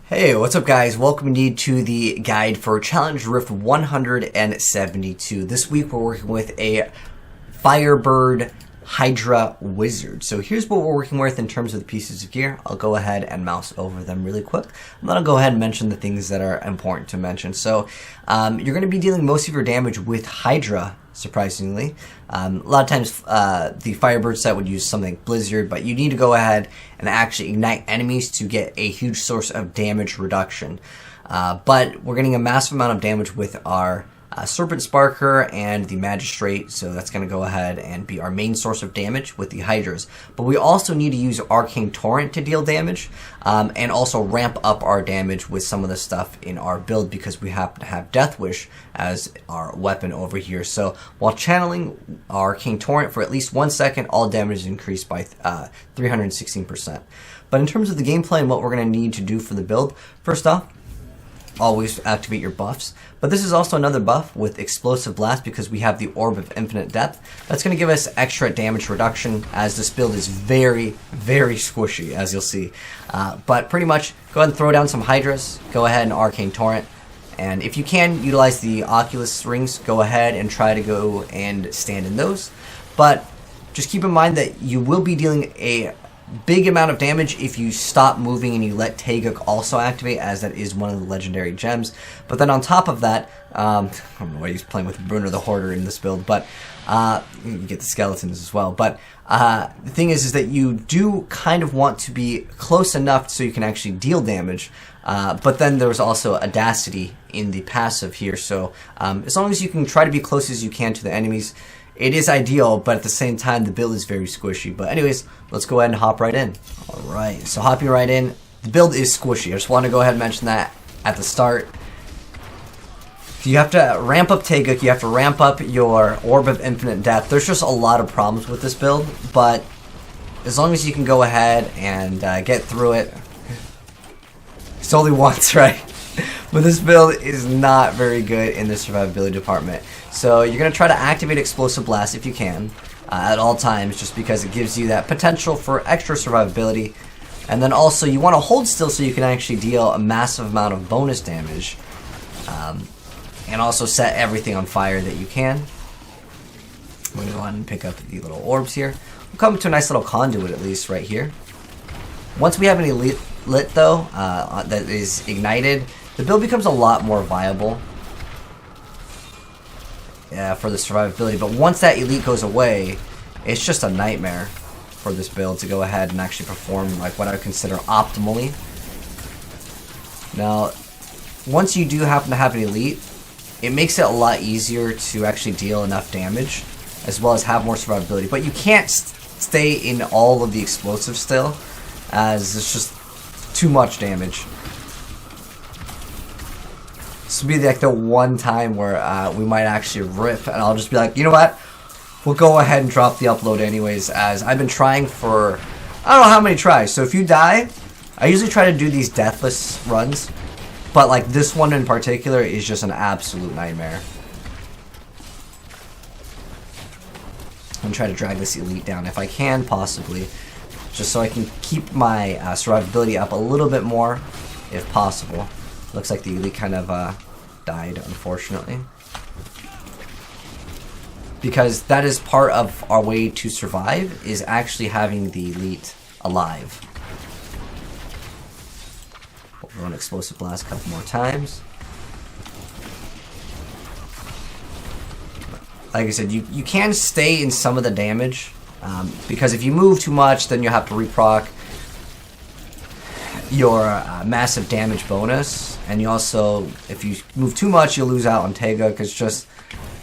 Hey, what's up guys? Welcome indeed to the guide for Challenge Rift 172. This week we're working with a Firebird Hydra wizard. So here's what we're working with in terms of the pieces of gear. I'll go ahead and mouse over them really quick. And then I'll go ahead and mention the things that are important to mention. So you're going to be dealing most of your damage with Hydra, surprisingly. A lot of times the Firebird set would use something like Blizzard, but you need to go ahead and actually ignite enemies to get a huge source of damage reduction. But we're getting a massive amount of damage with our Serpent Sparker and the Magistrate, so that's going to go ahead and be our main source of damage with the Hydras. But we also need to use Arcane Torrent to deal damage, and also ramp up our damage with some of the stuff in our build because we happen to have Death Wish as our weapon over here. So while channeling Arcane Torrent for at least 1 second, all damage is increased by 316%. But in terms of the gameplay and what we're going to need to do for the build, first off, always activate your buffs. But this is also another buff with Explosive Blast because we have the Orb of Infinite Depth. That's going to give us extra damage reduction as this build is very, very squishy, as you'll see. But pretty much, go ahead and throw down some Hydras, go ahead and Arcane Torrent. And if you can utilize the Oculus rings, go ahead and try to go and stand in those. But just keep in mind that you will be dealing a big amount of damage if you stop moving and you let Taeguk also activate, as that is one of the legendary gems. But then on top of that, I don't know why he's playing with Bruner the Hoarder in this build, but you get the skeletons as well. But the thing is that you do kind of want to be close enough so you can actually deal damage. But then there's also Audacity in the passive here, so as long as you can try to be close as you can to the enemies, it is ideal, but at the same time, the build is very squishy. But anyways, let's go ahead and hop right in. Alright, so hopping right in. The build is squishy. I just want to go ahead and mention that at the start. You have to ramp up Taeguk, you have to ramp up your Orb of Infinite Depth. There's just a lot of problems with this build, but as long as you can go ahead and get through it. It's only once, right? But this build is not very good in the survivability department. So you're going to try to activate Explosive Blast if you can at all times, just because it gives you that potential for extra survivability. And then also you want to hold still so you can actually deal a massive amount of bonus damage. And also set everything on fire that you can. I'm going to go ahead and pick up the little orbs here. We'll come to a nice little conduit at least right here. Once we have an elite lit though, that is ignited, the build becomes a lot more viable for the survivability. But once that elite goes away, it's just a nightmare for this build to go ahead and actually perform like what I would consider optimally. Now, once you do happen to have an elite, it makes it a lot easier to actually deal enough damage, as well as have more survivability. But you can't stay in all of the explosives still, as it's just too much damage. This will be like the one time where we might actually rip, and I'll just be like, you know what? We'll go ahead and drop the upload anyways, as I've been trying for, I don't know how many tries. So if you die, I usually try to do these deathless runs, but like this one in particular is just an absolute nightmare. I'm gonna try to drag this elite down if I can, possibly, just so I can keep my survivability up a little bit more, if possible. Looks like the elite kind of died, unfortunately. Because that is part of our way to survive, is actually having the elite alive. We'll run Explosive Blast a couple more times. Like I said, you can stay in some of the damage, because if you move too much, then you'll have to reproc your massive damage bonus, and you also, if you move too much, you'll lose out on Taeguk. It's just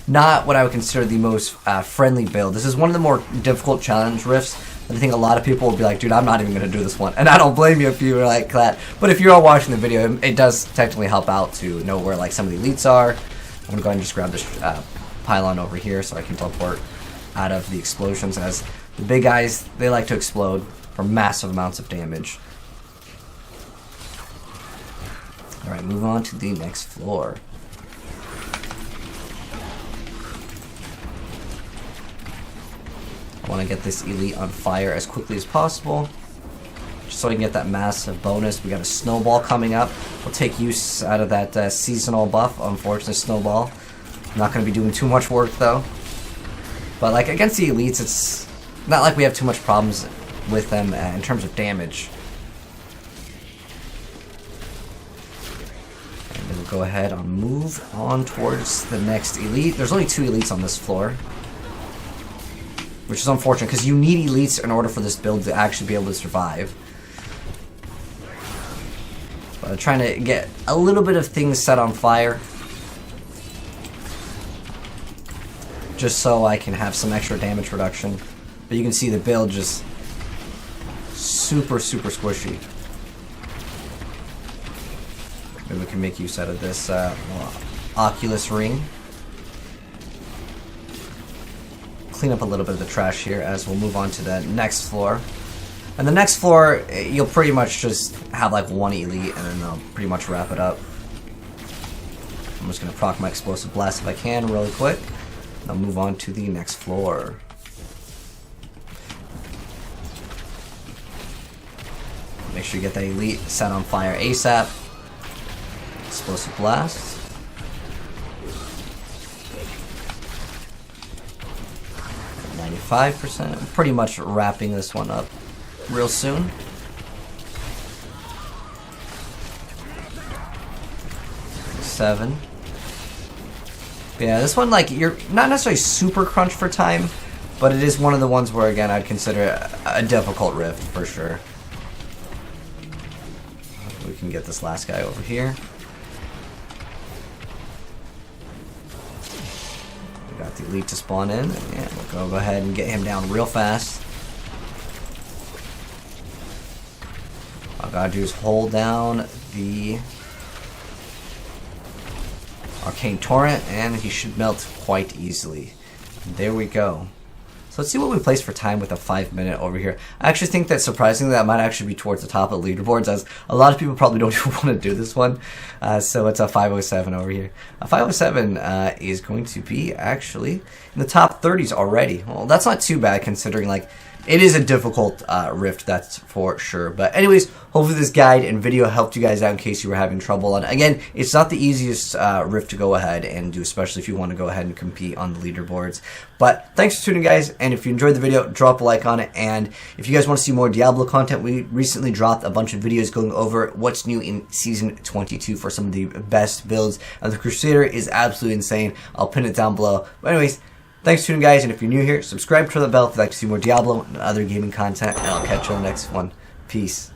not what I would consider the most friendly build. This is one of the more difficult challenge rifts, and I think a lot of people will be like, dude, I'm not even going to do this one, and I don't blame you if you were like that. But if you're all watching the video, it does technically help out to know where like some of the elites are. I'm going to go ahead and just grab this pylon over here so I can teleport out of the explosions, as the big guys, they like to explode for massive amounts of damage. Alright, moving on to the next floor. I want to get this elite on fire as quickly as possible, just so I can get that massive bonus. We got a snowball coming up. We'll take use out of that seasonal buff. Unfortunately, snowball. Not going to be doing too much work though. But like against the elites, it's not like we have too much problems with them in terms of damage. And then we'll go ahead and move on towards the next elite. There's only 2 elites on this floor, which is unfortunate because you need elites in order for this build to actually be able to survive. But I'm trying to get a little bit of things set on fire, just so I can have some extra damage reduction. But you can see the build just super squishy. Maybe we can make use out of this Oculus ring. Clean up a little bit of the trash here as we'll move on to the next floor. And the next floor, you'll pretty much just have like 1 elite and then they'll pretty much wrap it up. I'm just going to proc my explosive blast if I can really quick. And I'll move on to the next floor. Make sure you get that elite set on fire ASAP. Explosive blast. 95%. I'm pretty much wrapping this one up real soon. Seven. Yeah, this one, like, you're not necessarily super crunched for time, but it is one of the ones where, again, I'd consider a difficult rift for sure. We can get this last guy over here. We got the elite to spawn in, and we'll go ahead and get him down real fast. All I gotta do is hold down the Arcane Torrent, and he should melt quite easily. There we go. So let's see what we place for time with a 5-minute over here. I actually think that surprisingly that might actually be towards the top of leaderboards, as a lot of people probably don't even want to do this one. So it's a 507 over here. A 507 is going to be actually in the top 30s already. Well, that's not too bad considering like it is a difficult rift, that's for sure. But anyways, hopefully this guide and video helped you guys out in case you were having trouble. And again, it's not the easiest rift to go ahead and do, especially if you want to go ahead and compete on the leaderboards. But thanks for tuning, guys. And if you enjoyed the video, drop a like on it. And if you guys want to see more Diablo content, we recently dropped a bunch of videos going over what's new in Season 22 for some of the best builds. And the Crusader is absolutely insane. I'll pin it down below. But anyways, thanks for tuning, guys, and if you're new here, subscribe to the bell if you'd like to see more Diablo and other gaming content, and I'll catch you on the next one. Peace.